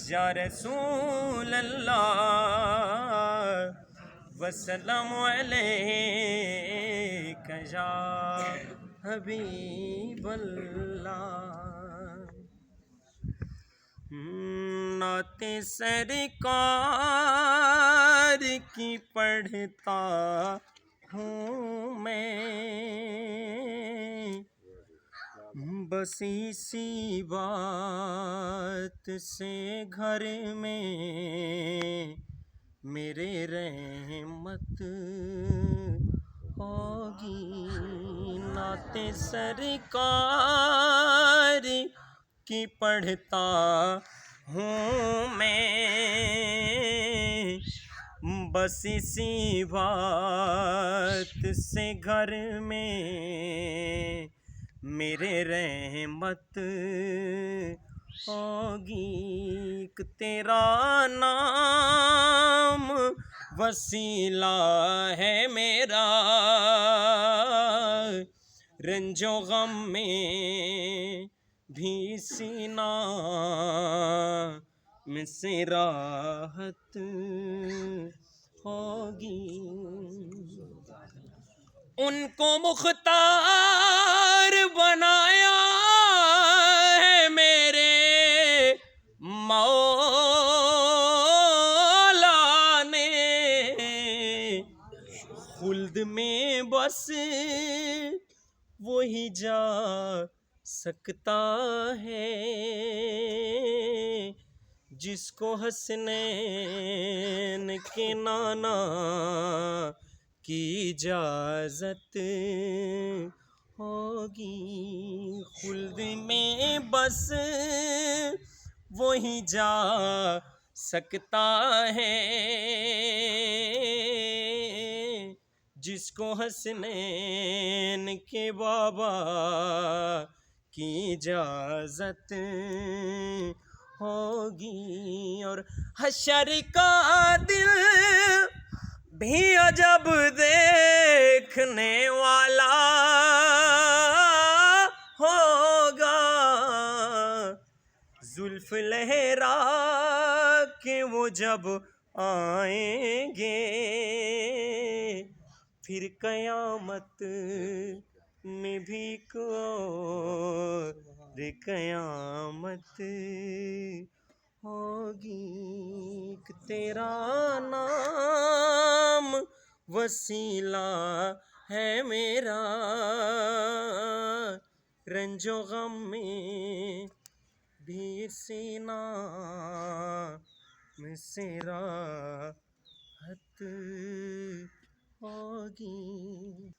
या रसूल अल्लाह वसल्लम अलैका या हबीब अल्लाह। नाते सरकार की पढ़ता हूँ मैं, बस इसी बात से घर में मेरे रहमत होगी। नाते सरकार की पढ़ता हूँ मैं, बस इसी बात से घर में मेरे रहमत होगी। तेरा नाम वसीला है मेरा, रंजो गम में भी सीना में से राहत होगी। उनको मुख्तार बनाया है मेरे मौला ने, खुल्द में बस वही जा सकता है जिसको हसनैन के नाना की इजाज़त होगी। खुल्द में बस वही जा सकता है जिसको हसनैन के बाबा की इजाज़त होगी। और हशर का दिल भी अजब देखने वाला होगा, जुल्फ लहरा के वो जब आएंगे, फिर कयामत में भी और कयामत होगी। तेरा नाम वसीला है मेरा, रंजो गम में भी सीना में से राहत होगी।